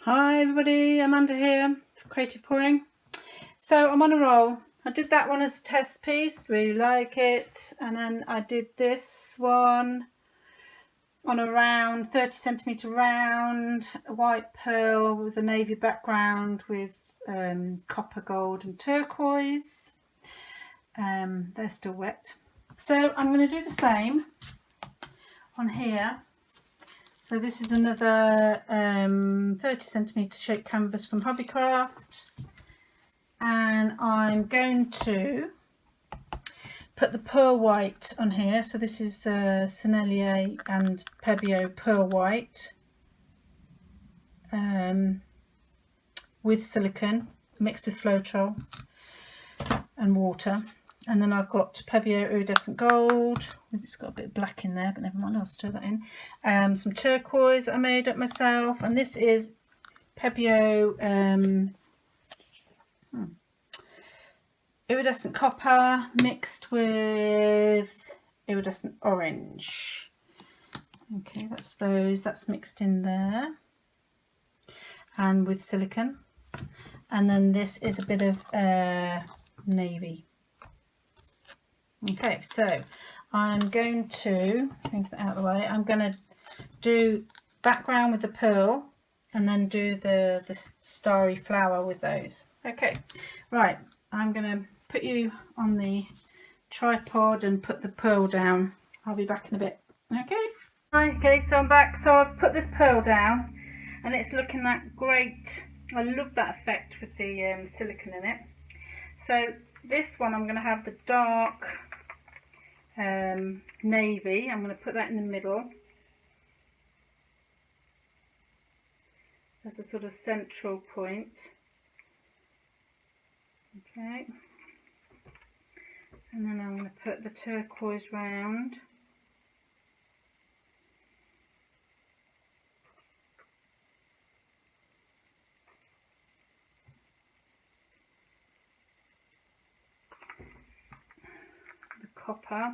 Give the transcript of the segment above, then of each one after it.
Hi everybody, Amanda here for Creative Pouring. So I'm on a roll. I did that one as a test piece, really like it, and then I did this one on a round, 30cm round, a white pearl with a navy background with copper, gold and turquoise. They're still wet. So I'm going to do the same on here. So this is another 30cm shape canvas from Hobbycraft, and I'm going to put the pearl white on here. So this is Sennelier and Pebeo pearl white with silicone mixed with Floetrol and water. And then I've got Pebeo iridescent gold. It's got a bit of black in there, but never mind, I'll stir that in. Some turquoise that I made up myself, and this is Pebeo iridescent copper mixed with iridescent orange. Okay, that's mixed in there, and with silicone. And then this is a bit of navy. Okay, so I'm going to move that out of the way. I'm going to do background with the pearl and then do the starry flower with those. Okay, right, I'm going to put you on the tripod and put the pearl down. I'll be back in a bit. Okay. Right, okay, so I'm back. So I've put this pearl down and it's looking that great. I love that effect with the silicone in it. So this one I'm going to have the dark navy. I'm going to put that in the middle as a sort of central point. Okay, and then I'm going to put the turquoise round. The copper.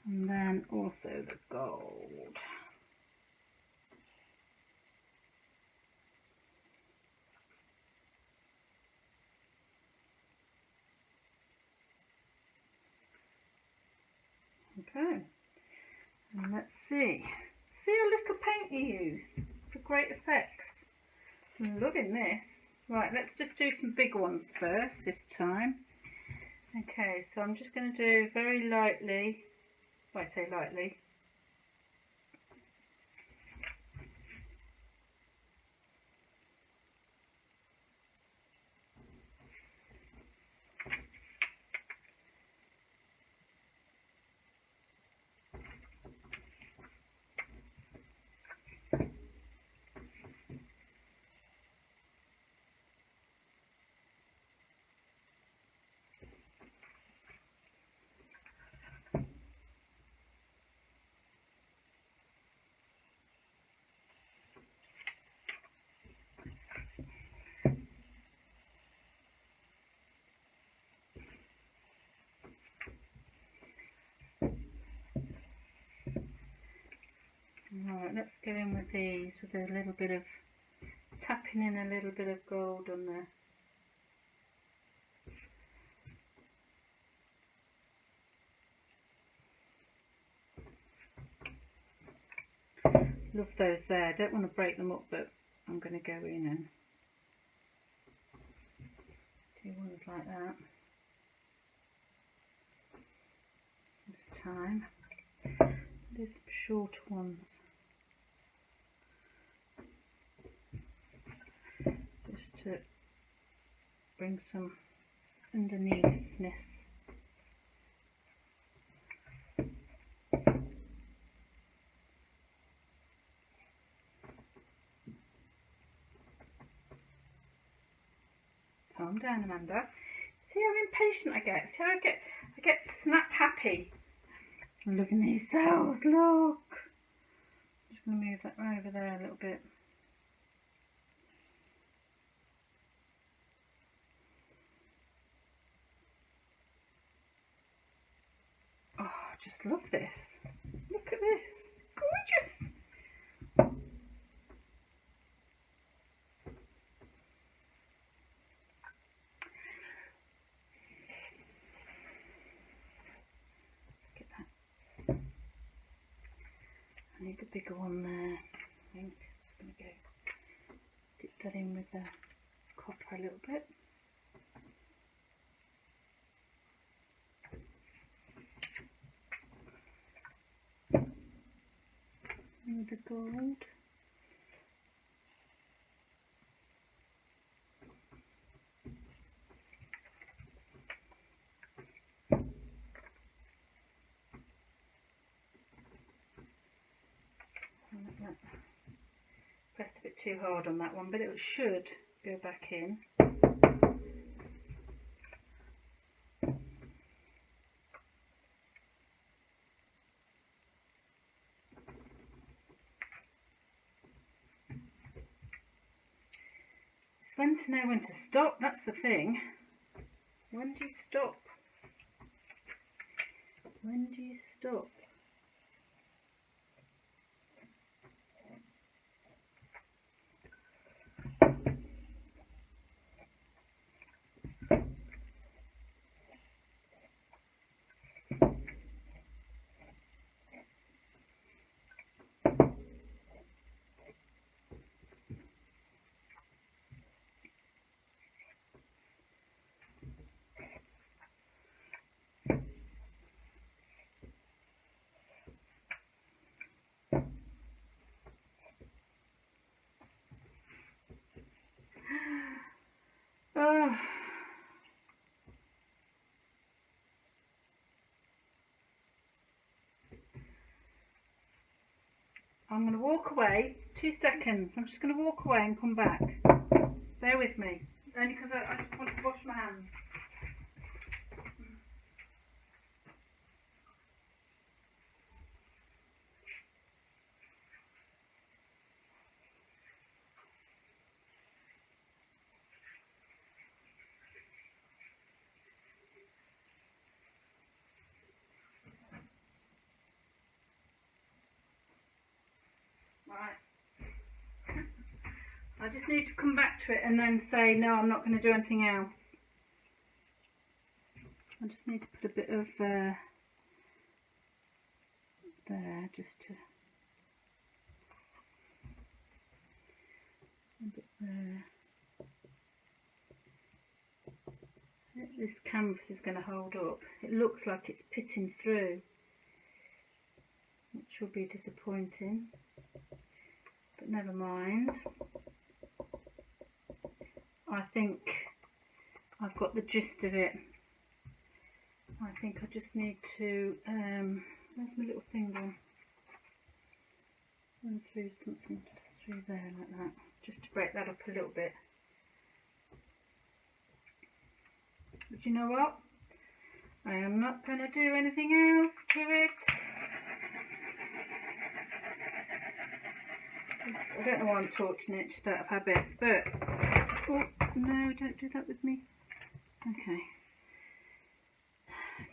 And then also the gold. Okay, and let's see how little paint you use for great effects. I'm loving this. Right, let's just do some big ones first this time. Okay, so I'm just going to do very lightly, well, I say lightly, Right, let's go in with these with a little bit of tapping in a little bit of gold on there. Love those there. I don't want to break them up, but I'm going to go in and do ones like that this time. Do some short ones. Just to bring some underneathness. Calm down, Amanda. See how impatient I get. See how I get snap happy. I'm loving these cells. Look. I'm just going to move that right over there a little bit. just love this. Look at this. Gorgeous. Get that. I need a bigger one there. I think I'm just going to go dip that in with the copper a little bit. And the gold. Pressed a bit too hard on that one, but it should go back in. It's when to know when to stop, that's the thing. When do you stop? When do you stop? Oh. I'm going to walk away, 2 seconds. I'm just going to walk away and come back. Bear with me, only because I just want to wash my hands. Right. I just need to come back to it and then say, no, I'm not going to do anything else. I just need to put a bit of there, just to, a bit there. I think this canvas is going to hold up. It looks like it's pitting through, which will be disappointing, but never mind. I think I've got the gist of it. I think I just need to, where's my little finger? Run through something, just through there like that, just to break that up a little bit. But you know what? I am not going to do anything else to it. I don't know why I'm torching it, just out of habit, but, oh no, don't do that with me. Okay.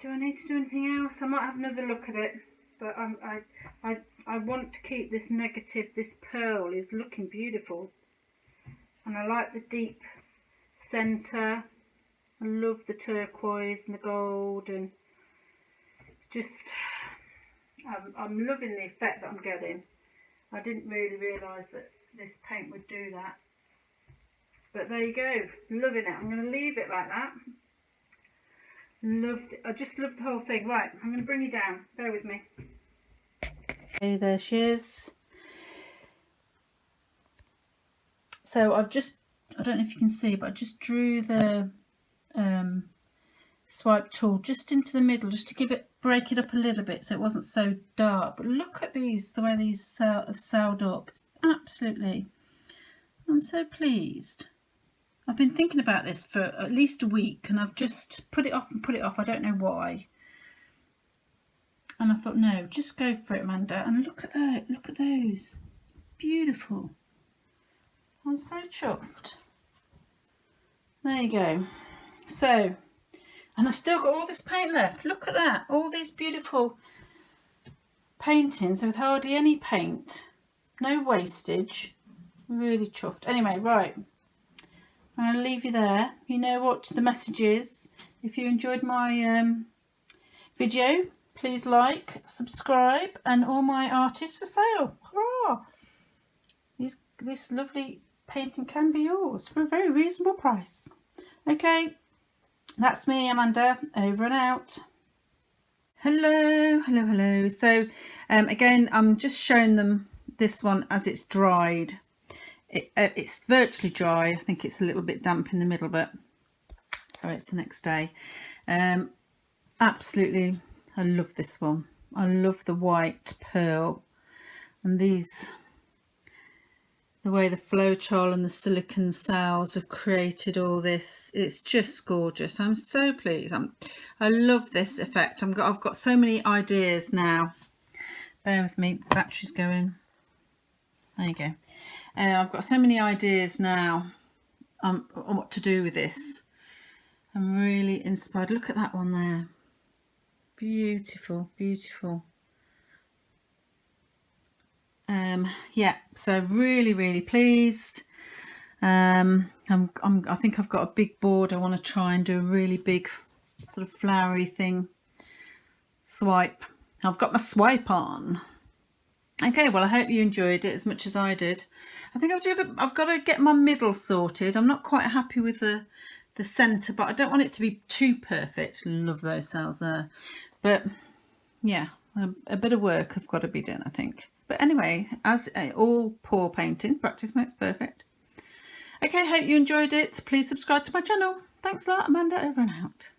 Do I need to do anything else? I might have another look at it, but I want to keep this negative. This pearl is looking beautiful, and I like the deep centre. I love the turquoise and the gold, and it's just, I'm loving the effect that I'm getting. I didn't really realise that this paint would do that, but there you go, loving it. I'm going to leave it like that. Loved it. I just love the whole thing. Right, I'm going to bring you down, bear with me. Okay, there she is. So I've just, I don't know if you can see, but I just drew the swipe tool just into the middle, just to give it, break it up a little bit so it wasn't so dark. But look at these, the way these have sailed up. It's absolutely, I'm so pleased. I've been thinking about this for at least a week, and I've just put it off and put it off. I don't know why. And I thought, no, just go for it, Amanda. And look at that, look at those. It's beautiful. I'm so chuffed. There you go. So, and I've still got all this paint left. Look at that, all these beautiful paintings with hardly any paint, no wastage. Really chuffed. Anyway, right, I'm going to leave you there. You know what the message is. If you enjoyed my video, please like, subscribe, and all my art is for sale. Hurrah! This lovely painting can be yours for a very reasonable price. Okay, that's me, Amanda, over and out. Hello. So again, I'm just showing them this one as it's dried. It's virtually dry. I think it's a little bit damp in the middle, but sorry, it's the next day. Absolutely, I love this one. I love the white pearl and these, the way the flowchart and the silicon cells have created all this. It's just gorgeous. I'm so pleased. I love this effect. I've got so many ideas now. Bear with me, the battery's going. There you go. I've got so many ideas now on what to do with this. I'm really inspired. Look at that one there. Beautiful. Yeah, so really pleased. I think I've got a big board. I want to try and do a really big sort of flowery thing. Swipe. I've got my swipe on. Okay, well, I hope you enjoyed it as much as I did. I think I've got to get my middle sorted. I'm not quite happy with the centre, but I don't want it to be too perfect. Love those cells there. But yeah, a bit of work have got to be done, I think. But anyway, as all pour painting, practice makes perfect. Okay, hope you enjoyed it. Please subscribe to my channel. Thanks a lot, Amanda, over and out.